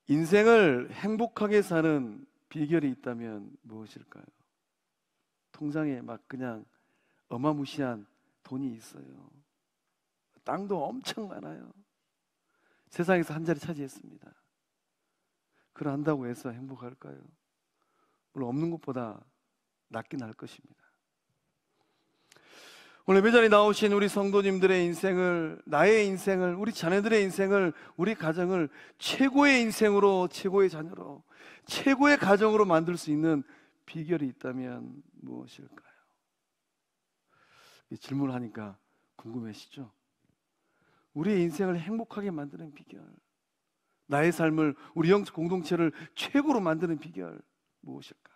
인생을 행복하게 사는 비결이 있다면 무엇일까요? 통장에 막 그냥 어마무시한 돈이 있어요. 땅도 엄청 많아요. 세상에서 한 자리 차지했습니다. 그런다고 해서 행복할까요? 물론 없는 것보다 낫긴 할 것입니다. 오늘 예배자리에 나오신 우리 성도님들의 인생을, 나의 인생을, 우리 자녀들의 인생을, 우리 가정을 최고의 인생으로, 최고의 자녀로, 최고의 가정으로 만들 수 있는 비결이 있다면 무엇일까요? 이 질문을 하니까 궁금해지죠? 우리의 인생을 행복하게 만드는 비결, 나의 삶을, 우리 영적 공동체를 최고로 만드는 비결 무엇일까?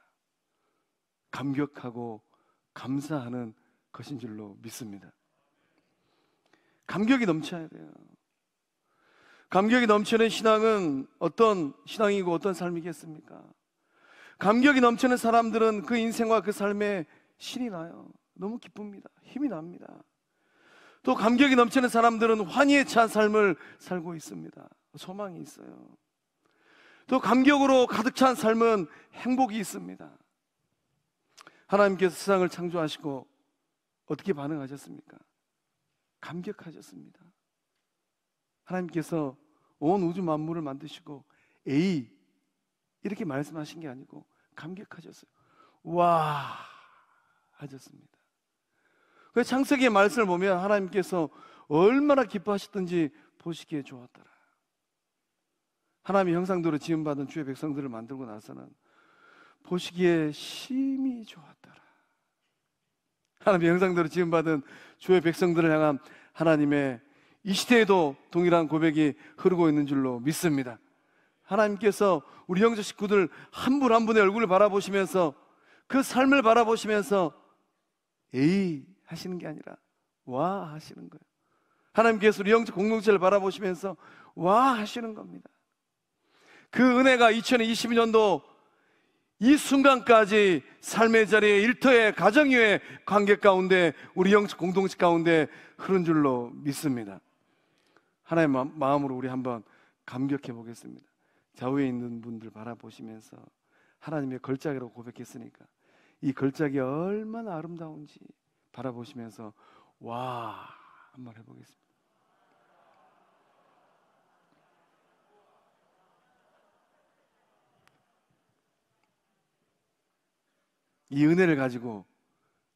감격하고 감사하는 것인 줄로 믿습니다. 감격이 넘쳐야 돼요. 감격이 넘치는 신앙은 어떤 신앙이고 어떤 삶이겠습니까? 감격이 넘치는 사람들은 그 인생과 그 삶에 신이 나요. 너무 기쁩니다. 힘이 납니다. 또 감격이 넘치는 사람들은 환희에 찬 삶을 살고 있습니다. 소망이 있어요. 또 감격으로 가득 찬 삶은 행복이 있습니다. 하나님께서 세상을 창조하시고 어떻게 반응하셨습니까? 감격하셨습니다. 하나님께서 온 우주 만물을 만드시고 에이 이렇게 말씀하신 게 아니고 감격하셨어요. 와 하셨습니다. 그 창세기의 말씀을 보면 하나님께서 얼마나 기뻐하셨던지 보시기에 좋았더라. 하나님의 형상대로 지음받은 주의 백성들을 만들고 나서는 보시기에 심히 좋았더라. 하나님의 형상대로 지음받은 주의 백성들을 향한 하나님의 이 시대에도 동일한 고백이 흐르고 있는 줄로 믿습니다. 하나님께서 우리 형제 식구들 한 분 한 분의 얼굴을 바라보시면서 그 삶을 바라보시면서 에이 하시는 게 아니라 와 하시는 거예요. 하나님께서 우리 형제 공동체를 바라보시면서 와 하시는 겁니다. 그 은혜가 2022년도 이 순간까지 삶의 자리에, 일터의 가정 위에, 관계 가운데, 우리 영적 공동체 가운데 흐른 줄로 믿습니다. 하나님의 마음으로 우리 한번 감격해 보겠습니다. 좌우에 있는 분들 바라보시면서 하나님의 걸작이라고 고백했으니까 이 걸작이 얼마나 아름다운지 바라보시면서 와 한번 해보겠습니다. 이 은혜를 가지고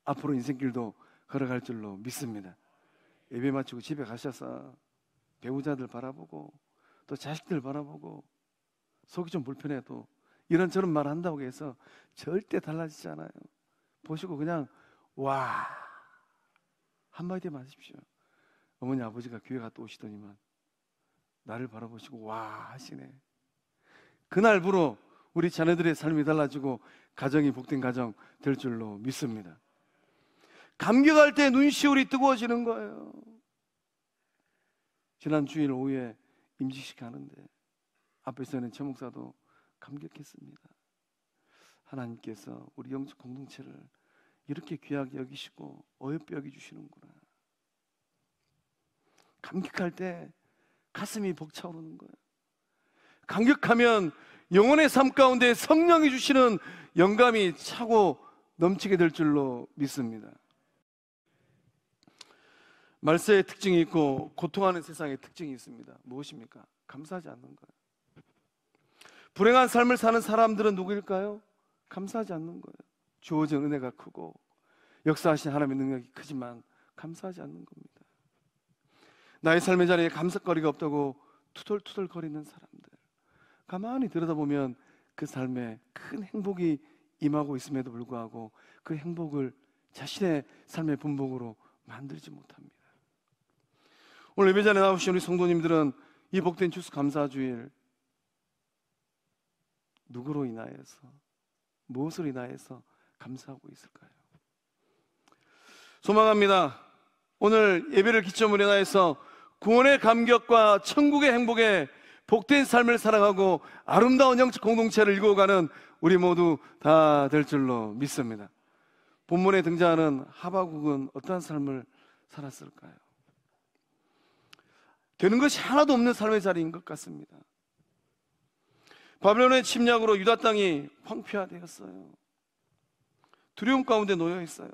앞으로 인생길도 걸어갈 줄로 믿습니다. 예배 마치고 집에 가셔서 배우자들 바라보고 또 자식들 바라보고 속이 좀 불편해도 이런저런 말 한다고 해서 절대 달라지지 않아요. 보시고 그냥 와 한마디만 하십시오. 어머니 아버지가 교회 갔다 오시더니만 나를 바라보시고 와 하시네. 그날부로 우리 자녀들의 삶이 달라지고 가정이 복된 가정 될 줄로 믿습니다. 감격할 때 눈시울이 뜨거워지는 거예요. 지난 주일 오후에 임직식 하는데 앞에서 있는 최 목사도 감격했습니다. 하나님께서 우리 영적 공동체를 이렇게 귀하게 여기시고 어여삐 여겨주시는구나. 감격할 때 가슴이 벅차오르는 거예요. 감격하면 영혼의 삶 가운데 성령이 주시는 영감이 차고 넘치게 될 줄로 믿습니다. 말세의 특징이 있고 고통하는 세상의 특징이 있습니다. 무엇입니까? 감사하지 않는 거예요. 불행한 삶을 사는 사람들은 누구일까요? 감사하지 않는 거예요. 주어진 은혜가 크고 역사하신 하나님의 능력이 크지만 감사하지 않는 겁니다. 나의 삶의 자리에 감사거리가 없다고 투덜투덜거리는 사람들, 가만히 들여다보면 그 삶에 큰 행복이 임하고 있음에도 불구하고 그 행복을 자신의 삶의 본복으로 만들지 못합니다. 오늘 예배자리에 나오신 우리 성도님들은 이 복된 추수감사주일 누구로 인하여서, 무엇으로 인하여서 감사하고 있을까요? 소망합니다. 오늘 예배를 기점으로 인하여서 구원의 감격과 천국의 행복에 복된 삶을 살아가고 아름다운 영적 공동체를 이루어가는 우리 모두 다 될 줄로 믿습니다. 본문에 등장하는 하박국은 어떠한 삶을 살았을까요? 되는 것이 하나도 없는 삶의 자리인 것 같습니다. 바벨론의 침략으로 유다 땅이 황폐화되었어요. 두려움 가운데 놓여 있어요.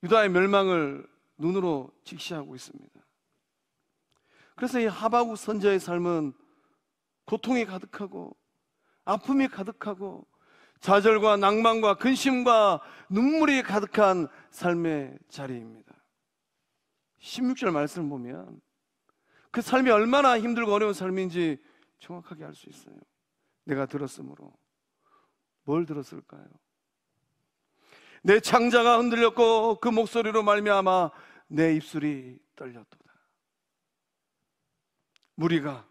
유다의 멸망을 눈으로 직시하고 있습니다. 그래서 이 하박국 선지자의 삶은 고통이 가득하고 아픔이 가득하고 좌절과 낭만과 근심과 눈물이 가득한 삶의 자리입니다. 16절 말씀을 보면 그 삶이 얼마나 힘들고 어려운 삶인지 정확하게 알 수 있어요. 내가 들었으므로. 뭘 들었을까요? 내 창자가 흔들렸고 그 목소리로 말미암아 내 입술이 떨렸도다. 무리가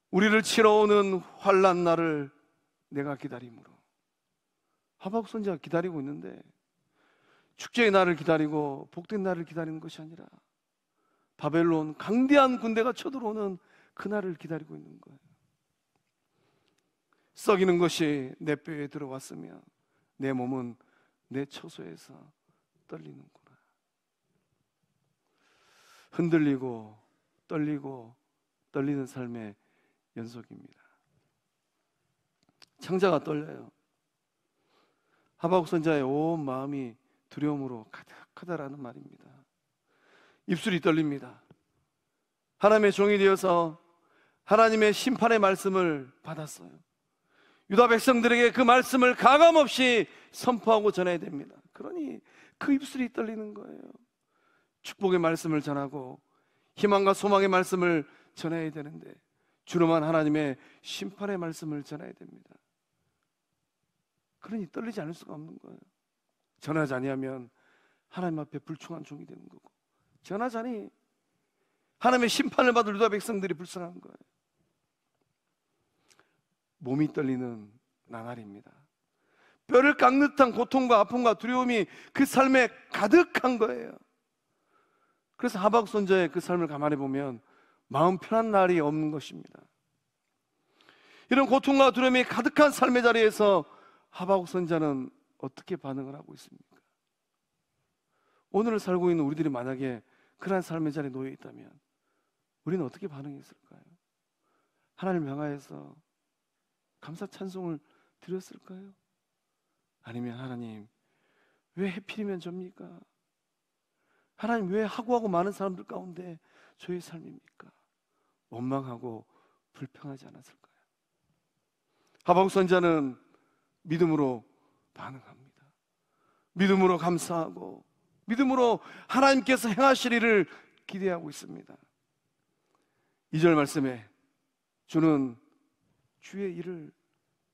우리를 치러 오는 환난 날을 내가 기다림으로. 하박국 선지자가 기다리고 있는데 축제의 날을 기다리고 복된 날을 기다리는 것이 아니라 바벨론 강대한 군대가 쳐들어오는 그날을 기다리고 있는 거예요. 썩이는 것이 내 뼈에 들어왔으며 내 몸은 내 처소에서 떨리는구나. 흔들리고 떨리고 떨리는 삶의 연속입니다. 창자가 떨려요. 하박국 선지자의 온 마음이 두려움으로 가득하다라는 말입니다. 입술이 떨립니다. 하나님의 종이 되어서 하나님의 심판의 말씀을 받았어요. 유다 백성들에게 그 말씀을 가감없이 선포하고 전해야 됩니다. 그러니 그 입술이 떨리는 거예요. 축복의 말씀을 전하고 희망과 소망의 말씀을 전해야 되는데 주로만 하나님의 심판의 말씀을 전해야 됩니다. 그러니 떨리지 않을 수가 없는 거예요. 전하지 아니하면 하나님 앞에 불충한 종이 되는 거고, 전하자니 하나님의 심판을 받을 유다 백성들이 불쌍한 거예요. 몸이 떨리는 나날입니다. 뼈를 깎는 듯한 고통과 아픔과 두려움이 그 삶에 가득한 거예요. 그래서 하박국 선지자의 그 삶을 가만히 보면 마음 편한 날이 없는 것입니다. 이런 고통과 두려움이 가득한 삶의 자리에서 하박국 선지자는 어떻게 반응을 하고 있습니까? 오늘을 살고 있는 우리들이 만약에 그러한 삶의 자리에 놓여 있다면 우리는 어떻게 반응했을까요? 하나님을 향하여서 감사 찬송을 드렸을까요? 아니면 하나님 왜 하필이면 접니까? 하나님 왜 하고 많은 사람들 가운데 저의 삶입니까? 원망하고 불평하지 않았을까요? 하박국 선지자는 믿음으로 반응합니다. 믿음으로 감사하고 믿음으로 하나님께서 행하실 일을 기대하고 있습니다. 2절 말씀에 주는 주의 일을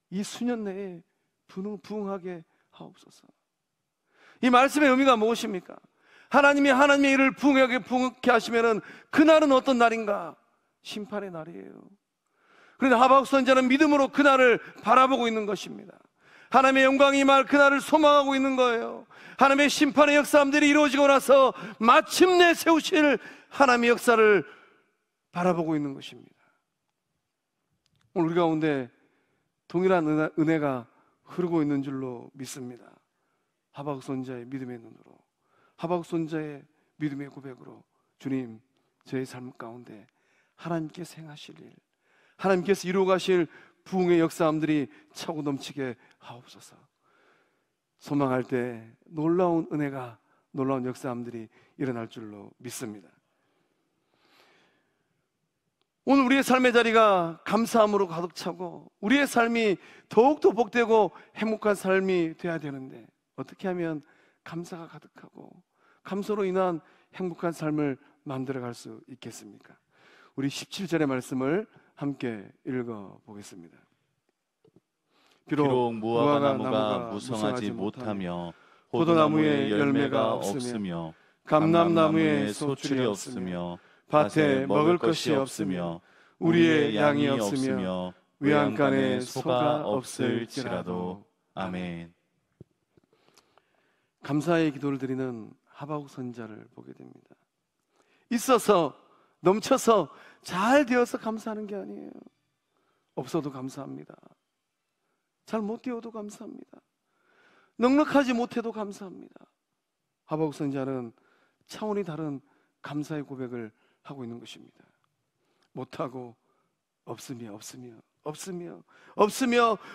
이 수년 내에 부응하게 하옵소서. 이 말씀의 의미가 무엇입니까? 하나님이 하나님의 일을 부응하게 하시면은 그날은 어떤 날인가? 심판의 날이에요. 그런데 하박국 선지자는 믿음으로 그날을 바라보고 있는 것입니다. 하나님의 영광이 임할 그날을 소망하고 있는 거예요. 하나님의 심판의 역사들이 이루어지고 나서 마침내 세우실 하나님의 역사를 바라보고 있는 것입니다. 오늘 우리 가운데 동일한 은혜가 흐르고 있는 줄로 믿습니다. 하박국 선지자의 믿음의 눈으로, 하박국 선지자의 믿음의 고백으로 주님, 저의 삶 가운데 하나님께서 행하실 일, 하나님께서 이루어 가실 부흥의 역사함들이 차고 넘치게 하옵소서. 소망할 때 놀라운 은혜가, 놀라운 역사함들이 일어날 줄로 믿습니다. 오늘 우리의 삶의 자리가 감사함으로 가득 차고 우리의 삶이 더욱더 복되고 행복한 삶이 돼야 되는데 어떻게 하면 감사가 가득하고 감사로 인한 행복한 삶을 만들어갈 수 있겠습니까? 우리 17절의 말씀을 함께 읽어보겠습니다. 비록 무화과 나무가 무성하지 못하며 포도나무에 열매가 없으며 감람나무에 소출이 없으며 밭에 먹을 것이 없으며 우리의 양이 없으며 외양간에 소가 없을지라도. 아멘. 감사의 기도를 드리는 하박국 선지자를 보게 됩니다. 있어서 넘쳐서 잘 되어서 감사하는 게 아니에요. 없어도 감사합니다. 잘 못 되어도 감사합니다. 넉넉하지 못해도 감사합니다. 하박국 선지자는 차원이 다른 감사의 고백을 하고 있는 것입니다. 못하고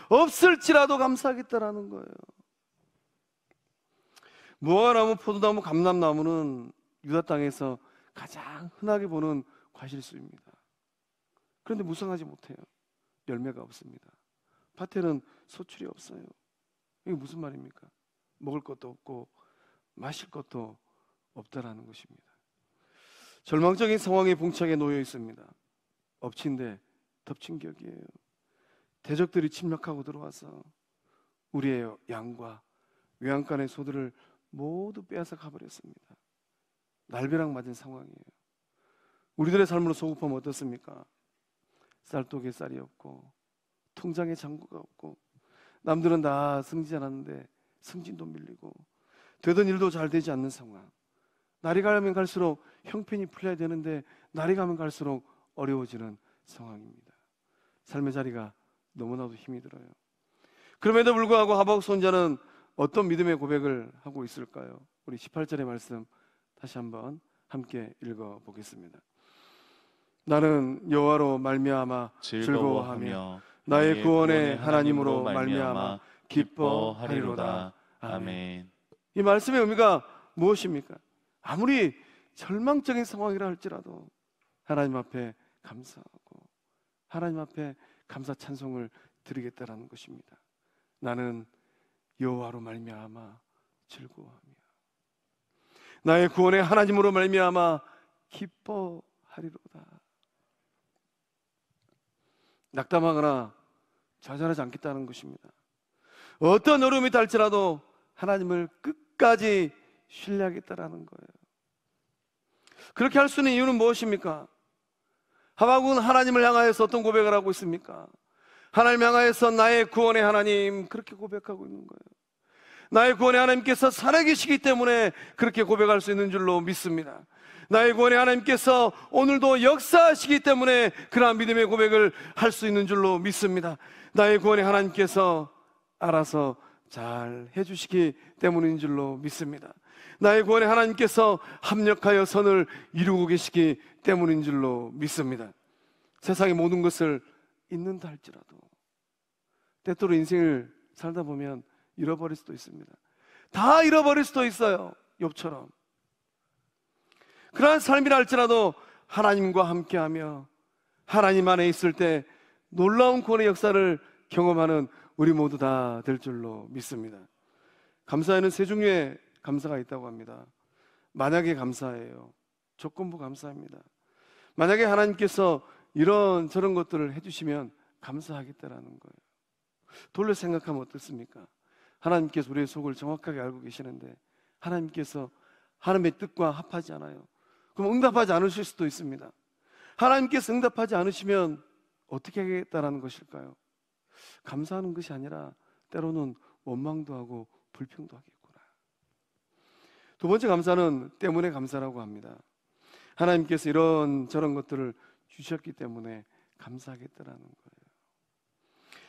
없을지라도 감사하겠다라는 거예요. 무화과나무, 포도나무, 감람나무는 유다 땅에서 가장 흔하게 보는 과실수입니다. 그런데 무성하지 못해요. 열매가 없습니다. 밭에는 소출이 없어요. 이게 무슨 말입니까? 먹을 것도 없고 마실 것도 없다라는 것입니다. 절망적인 상황에 봉착해 놓여 있습니다. 엎친 데 덮친 격이에요. 대적들이 침략하고 들어와서 우리의 양과 외양간의 소들을 모두 빼앗아 가버렸습니다. 날벼락 맞은 상황이에요. 우리들의 삶으로 소급하면 어떻습니까? 쌀독에 쌀이 없고 통장에 잔고가 없고 남들은 다 승진하는데 승진도 밀리고 되던 일도 잘 되지 않는 상황. 날이 가면 갈수록 형편이 풀려야 되는데 날이 가면 갈수록 어려워지는 상황입니다. 삶의 자리가 너무나도 힘이 들어요. 그럼에도 불구하고 하박국 선지자는 어떤 믿음의 고백을 하고 있을까요? 우리 18절의 말씀 다시 한번 함께 읽어보겠습니다. 나는 여호와로 말미암아 즐거워하며 나의 구원의 하나님으로 말미암아 기뻐하리로다. 아멘. 이 말씀의 의미가 무엇입니까? 아무리 절망적인 상황이라 할지라도 하나님 앞에 감사하고 하나님 앞에 감사 찬송을 드리겠다라는 것입니다. 나는 여호와로 말미암아 즐거워하며 나의 구원의 하나님으로 말미암아 기뻐하리로다. 낙담하거나 좌절하지 않겠다는 것입니다. 어떤 어려움이 닿을지라도 하나님을 끝까지 신뢰하겠다라는 거예요. 그렇게 할 수 있는 이유는 무엇입니까? 하박국은 하나님을 향하여서 어떤 고백을 하고 있습니까? 하나님 향하여서 나의 구원의 하나님, 그렇게 고백하고 있는 거예요. 나의 구원의 하나님께서 살아계시기 때문에 그렇게 고백할 수 있는 줄로 믿습니다. 나의 구원의 하나님께서 오늘도 역사하시기 때문에 그러한 믿음의 고백을 할 수 있는 줄로 믿습니다. 나의 구원의 하나님께서 알아서 잘 해주시기 때문인 줄로 믿습니다. 나의 구원의 하나님께서 합력하여 선을 이루고 계시기 때문인 줄로 믿습니다. 세상의 모든 것을 잊는다 할지라도 때때로 인생을 살다 보면 잃어버릴 수도 있습니다. 다 잃어버릴 수도 있어요. 욥처럼. 그러한 삶이라 할지라도 하나님과 함께하며 하나님 안에 있을 때 놀라운 구원의 역사를 경험하는 우리 모두 다 될 줄로 믿습니다. 감사에는 세 종류의 감사가 있다고 합니다. 만약에 감사해요. 조건부 감사합니다. 만약에 하나님께서 이런 저런 것들을 해주시면 감사하겠다라는 거예요. 돌려 생각하면 어떻습니까? 하나님께서 우리의 속을 정확하게 알고 계시는데 하나님께서 하나님의 뜻과 합하지 않아요. 그럼 응답하지 않으실 수도 있습니다. 하나님께서 응답하지 않으시면 어떻게 하겠다라는 것일까요? 감사하는 것이 아니라 때로는 원망도 하고 불평도 하겠구나. 두 번째 감사는 때문에 감사라고 합니다. 하나님께서 이런 저런 것들을 주셨기 때문에 감사하겠다라는 거예요.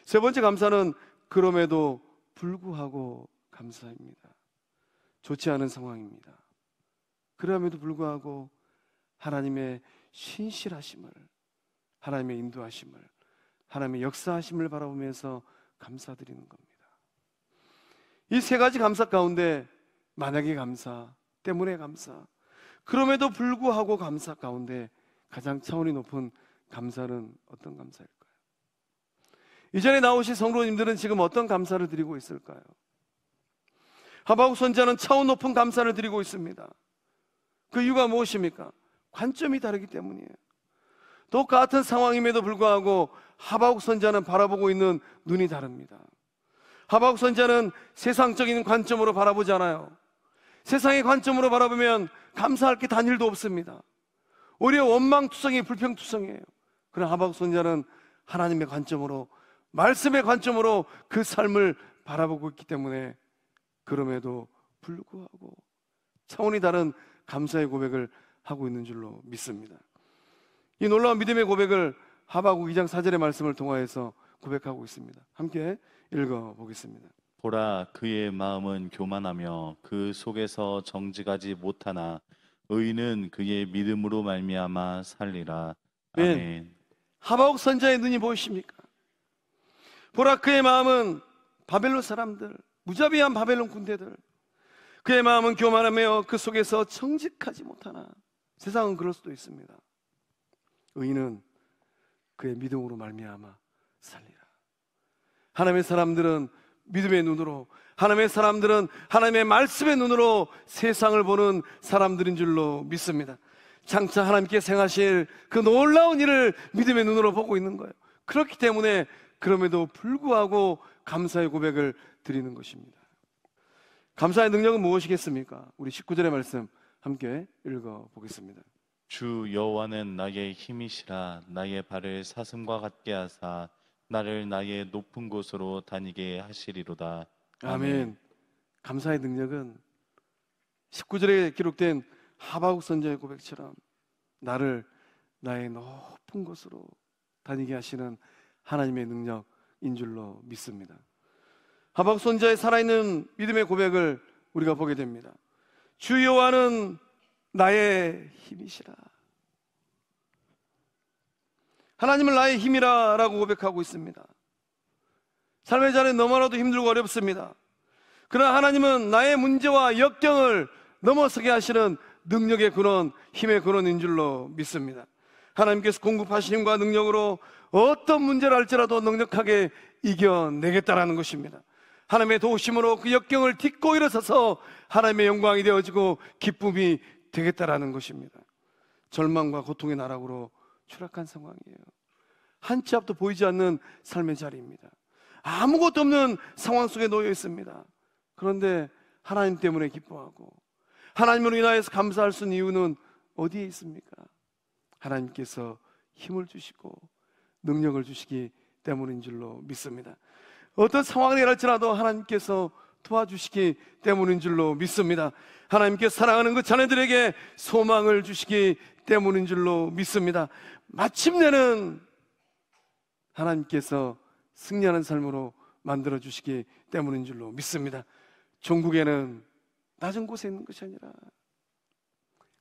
세 번째 감사는 그럼에도 불구하고 감사입니다. 좋지 않은 상황입니다. 그럼에도 불구하고 하나님의 신실하심을, 하나님의 인도하심을, 하나님의 역사하심을 바라보면서 감사드리는 겁니다. 이 세 가지 감사 가운데 만약에 감사, 때문에 감사, 그럼에도 불구하고 감사 가운데 가장 차원이 높은 감사는 어떤 감사일까요? 이전에 나오신 성도님들은 지금 어떤 감사를 드리고 있을까요? 하박국 선지자는 차원 높은 감사를 드리고 있습니다. 그 이유가 무엇입니까? 관점이 다르기 때문이에요. 똑같은 상황임에도 불구하고 하박국 선지자는 바라보고 있는 눈이 다릅니다. 하박국 선지자는 세상적인 관점으로 바라보지 않아요. 세상의 관점으로 바라보면 감사할 게 단일도 없습니다. 오히려 원망투성이 불평투성이에요. 그러나 하박국 선지자는 하나님의 관점으로, 말씀의 관점으로 그 삶을 바라보고 있기 때문에 그럼에도 불구하고 차원이 다른 감사의 고백을 하고 있는 줄로 믿습니다. 이 놀라운 믿음의 고백을 하박국 2장 4절의 말씀을 통하여서 고백하고 있습니다. 함께 읽어보겠습니다. 보라, 그의 마음은 교만하며 그 속에서 정직하지 못하나 의인은 그의 믿음으로 말미암아 살리라. 아멘. 하박국 선지자의 눈이 보이십니까? 보라, 그의 마음은 바벨론 사람들, 무자비한 바벨론 군대들, 그의 마음은 교만하며 그 속에서 정직하지 못하나. 세상은 그럴 수도 있습니다. 의인은 그의 믿음으로 말미암아 살리라. 하나님의 사람들은 믿음의 눈으로, 하나님의 사람들은 하나님의 말씀의 눈으로 세상을 보는 사람들인 줄로 믿습니다. 장차 하나님께서 행하실 그 놀라운 일을 믿음의 눈으로 보고 있는 거예요. 그렇기 때문에 그럼에도 불구하고 감사의 고백을 드리는 것입니다. 감사의 능력은 무엇이겠습니까? 우리 19절의 말씀 함께 읽어보겠습니다. 주 여호와는 나의 힘이시라. 나의 발을 사슴과 같게 하사 나를 나의 높은 곳으로 다니게 하시리로다. 아멘. 감사의 능력은 19절에 기록된 하박국 선지자의 고백처럼 나를 나의 높은 곳으로 다니게 하시는 하나님의 능력인 줄로 믿습니다. 하박국 선지자의 살아있는 믿음의 고백을 우리가 보게 됩니다. 주 여호와는 나의 힘이시라. 하나님은 나의 힘이라 라고 고백하고 있습니다. 삶의 자리는 너무나도 힘들고 어렵습니다. 그러나 하나님은 나의 문제와 역경을 넘어서게 하시는 능력의 근원, 힘의 근원인 줄로 믿습니다. 하나님께서 공급하신 힘과 능력으로 어떤 문제를 할지라도 넉넉하게 이겨내겠다라는 것입니다. 하나님의 도우심으로 그 역경을 딛고 일어서서 하나님의 영광이 되어지고 기쁨이 되겠다라는 것입니다. 절망과 고통의 나락으로 추락한 상황이에요. 한 치 앞도 보이지 않는 삶의 자리입니다. 아무것도 없는 상황 속에 놓여 있습니다. 그런데 하나님 때문에 기뻐하고 하나님으로 인하여서 감사할 수 있는 이유는 어디에 있습니까? 하나님께서 힘을 주시고 능력을 주시기 때문인 줄로 믿습니다. 어떤 상황이 일어날지라도 하나님께서 도와주시기 때문인 줄로 믿습니다. 하나님께서 사랑하는 그 자녀들에게 소망을 주시기 때문인 줄로 믿습니다. 마침내는 하나님께서 승리하는 삶으로 만들어 주시기 때문인 줄로 믿습니다. 종국에는 낮은 곳에 있는 것이 아니라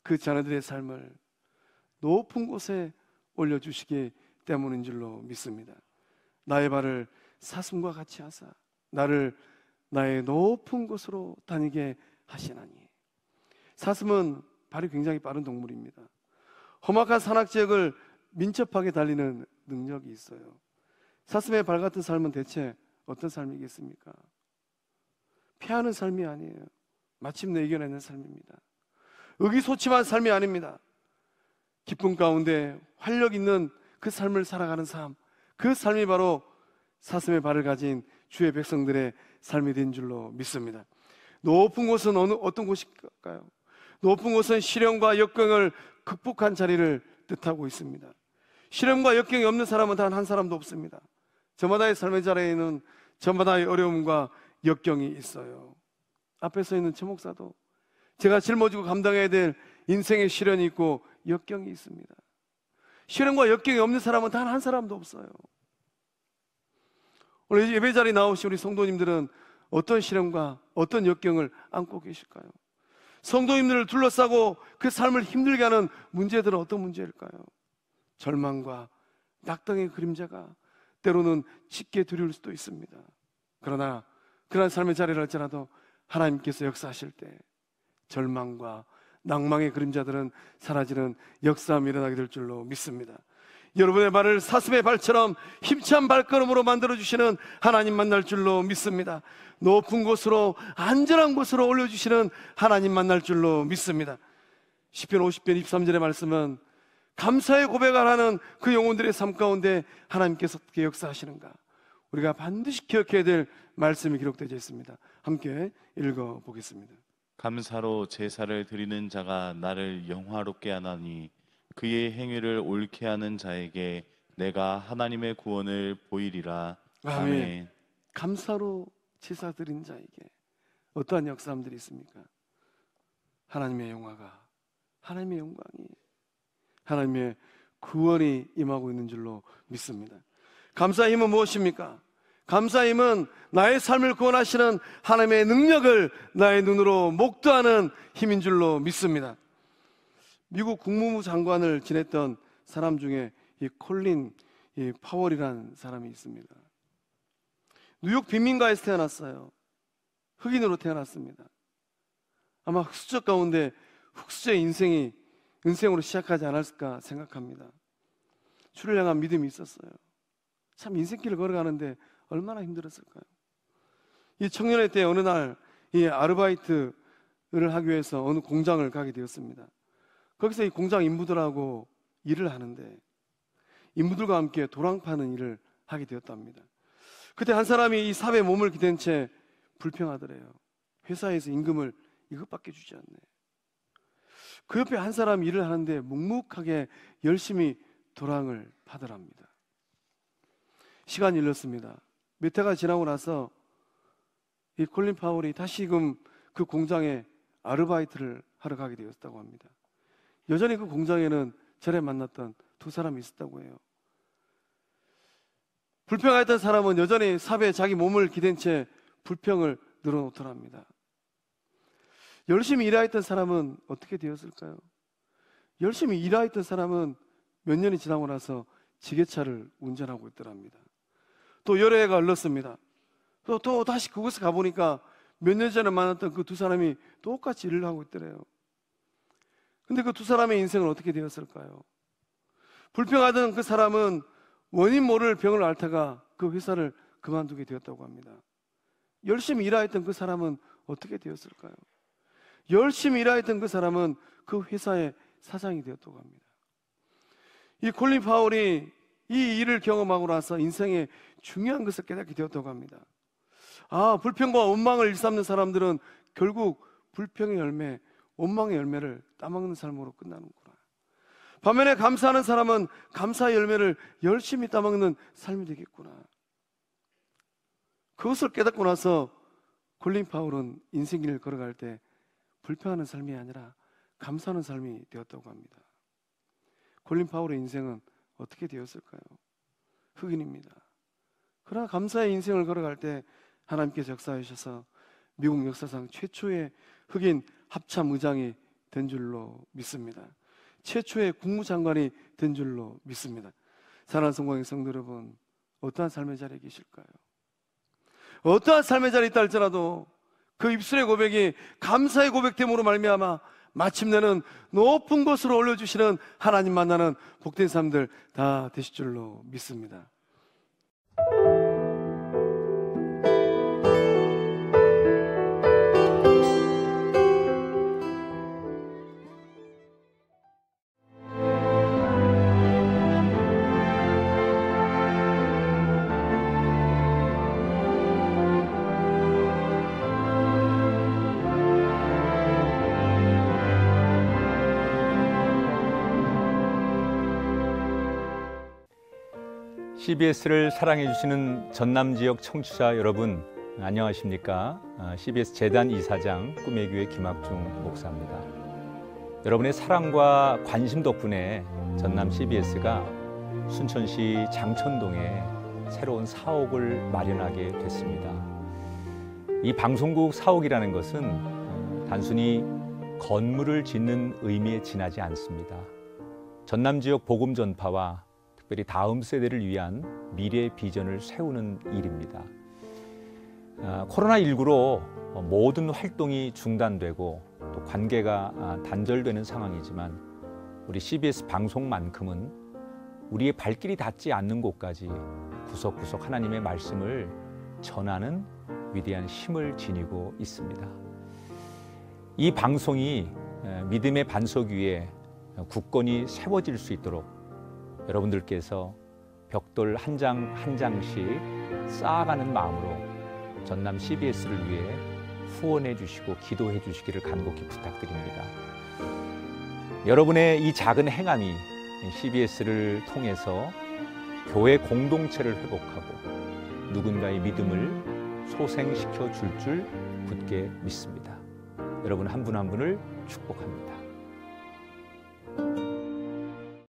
그 자녀들의 삶을 높은 곳에 올려주시기 때문인 줄로 믿습니다. 나의 발을 사슴과 같이 하사 나를 나의 높은 곳으로 다니게 하시나니. 사슴은 발이 굉장히 빠른 동물입니다. 험악한 산악지역을 민첩하게 달리는 능력이 있어요. 사슴의 발 같은 삶은 대체 어떤 삶이겠습니까? 피하는 삶이 아니에요. 마침내 이겨내는 삶입니다. 의기소침한 삶이 아닙니다. 기쁨 가운데 활력 있는 그 삶을 살아가는 삶, 그 삶이 바로 사슴의 발을 가진 주의 백성들의 삶이 된 줄로 믿습니다. 높은 곳은 어떤 곳일까요? 높은 곳은 시련과 역경을 극복한 자리를 뜻하고 있습니다. 시련과 역경이 없는 사람은 단 한 사람도 없습니다. 저마다의 삶의 자리에는 저마다의 어려움과 역경이 있어요. 앞에 서 있는 최 목사도 제가 짊어지고 감당해야 될 인생의 시련이 있고 역경이 있습니다. 시련과 역경이 없는 사람은 단 한 사람도 없어요. 오늘 예배 자리에 나오신 우리 성도님들은 어떤 시련과 어떤 역경을 안고 계실까요? 성도님들을 둘러싸고 그 삶을 힘들게 하는 문제들은 어떤 문제일까요? 절망과 낙담의 그림자가 때로는 짙게 두려울 수도 있습니다. 그러나 그런 삶의 자리를 할지라도 하나님께서 역사하실 때 절망과 낭망의 그림자들은 사라지는 역사함이 일어나게 될 줄로 믿습니다. 여러분의 발을 사슴의 발처럼 힘찬 발걸음으로 만들어주시는 하나님 만날 줄로 믿습니다. 높은 곳으로 안전한 곳으로 올려주시는 하나님 만날 줄로 믿습니다. 시편 50편 23절의 말씀은 감사의 고백을 하는 그 영혼들의 삶 가운데 하나님께서 어떻게 역사하시는가 우리가 반드시 기억해야 될 말씀이 기록되어 있습니다. 함께 읽어보겠습니다. 감사로 제사를 드리는 자가 나를 영화롭게 하나니 그의 행위를 옳게 하는 자에게 내가 하나님의 구원을 보이리라. 아멘. 감사로 제사 드린 자에게 어떠한 역사함들이 있습니까? 하나님의 영화가, 하나님의 영광이, 하나님의 구원이 임하고 있는 줄로 믿습니다. 감사의 힘은 무엇입니까? 감사의 힘은 나의 삶을 구원하시는 하나님의 능력을 나의 눈으로 목도하는 힘인 줄로 믿습니다. 미국 국무부 장관을 지냈던 사람 중에 이 콜린 이 파월이라는 사람이 있습니다. 뉴욕 빈민가에서 태어났어요. 흑인으로 태어났습니다. 아마 흑수저 가운데 흑수저의 인생이 은생으로 시작하지 않았을까 생각합니다. 주를 향한 믿음이 있었어요. 참 인생길을 걸어가는데 얼마나 힘들었을까요? 이 청년의 때 어느 날 이 아르바이트를 하기 위해서 어느 공장을 가게 되었습니다. 거기서 이 공장 인부들하고 일을 하는데 인부들과 함께 도랑 파는 일을 하게 되었답니다. 그때 한 사람이 이 삽에 몸을 기댄 채 불평하더래요. 회사에서 임금을 이것밖에 주지 않네. 그 옆에 한 사람이 일을 하는데 묵묵하게 열심히 도랑을 파더랍니다. 시간이 흘렀습니다. 몇 해가 지나고 나서 이 콜린 파월이 다시금 그 공장에 아르바이트를 하러 가게 되었다고 합니다. 여전히 그 공장에는 전에 만났던 두 사람이 있었다고 해요. 불평하였던 사람은 여전히 삽에 자기 몸을 기댄 채 불평을 늘어놓더랍니다. 열심히 일하였던 사람은 어떻게 되었을까요? 열심히 일하였던 사람은 몇 년이 지나고 나서 지게차를 운전하고 있더랍니다. 또 여러 해가 흘렀습니다. 또 다시 그곳에 가보니까 몇 년 전에 만났던 그 두 사람이 똑같이 일을 하고 있더래요. 근데 그 두 사람의 인생은 어떻게 되었을까요? 불평하던 그 사람은 원인 모를 병을 앓다가 그 회사를 그만두게 되었다고 합니다. 열심히 일하였던 그 사람은 어떻게 되었을까요? 열심히 일하였던 그 사람은 그 회사의 사장이 되었다고 합니다. 이 콜린 파월이 이 일을 경험하고 나서 인생의 중요한 것을 깨닫게 되었다고 합니다. 아, 불평과 원망을 일삼는 사람들은 결국 불평의 열매, 원망의 열매를 따먹는 삶으로 끝나는구나. 반면에 감사하는 사람은 감사의 열매를 열심히 따먹는 삶이 되겠구나. 그것을 깨닫고 나서 콜린 파월은 인생길을 걸어갈 때 불평하는 삶이 아니라 감사하는 삶이 되었다고 합니다. 콜린 파월의 인생은 어떻게 되었을까요? 흑인입니다. 그러나 감사의 인생을 걸어갈 때 하나님께서 역사하셔서 미국 역사상 최초의 흑인 합참 의장이 된 줄로 믿습니다. 최초의 국무장관이 된 줄로 믿습니다. 사랑하는 성공의 성도 여러분, 어떠한 삶의 자리에 계실까요? 어떠한 삶의 자리에 있다 할지라도 그 입술의 고백이 감사의 고백됨으로 말미암아 마침내는 높은 곳으로 올려주시는 하나님 만나는 복된 삶들 다 되실 줄로 믿습니다. CBS를 사랑해 주시는 전남 지역 청취자 여러분, 안녕하십니까? CBS 재단 이사장 꿈의 교회 김학중 목사입니다. 여러분의 사랑과 관심 덕분에 전남 CBS가 순천시 장천동에 새로운 사옥을 마련하게 됐습니다. 이 방송국 사옥이라는 것은 단순히 건물을 짓는 의미에 지나지 않습니다. 전남 지역 복음 전파와 특별히 다음 세대를 위한 미래 비전을 세우는 일입니다. 코로나19로 모든 활동이 중단되고 또 관계가 단절되는 상황이지만 우리 CBS 방송만큼은 우리의 발길이 닿지 않는 곳까지 구석구석 하나님의 말씀을 전하는 위대한 힘을 지니고 있습니다. 이 방송이 믿음의 반석 위에 굳건히 세워질 수 있도록 여러분들께서 벽돌 한 장 한 장씩 쌓아가는 마음으로 전남 CBS를 위해 후원해 주시고 기도해 주시기를 간곡히 부탁드립니다. 여러분의 이 작은 행함이 CBS를 통해서 교회 공동체를 회복하고 누군가의 믿음을 소생시켜 줄 굳게 믿습니다. 여러분 한 분 한 분을 축복합니다.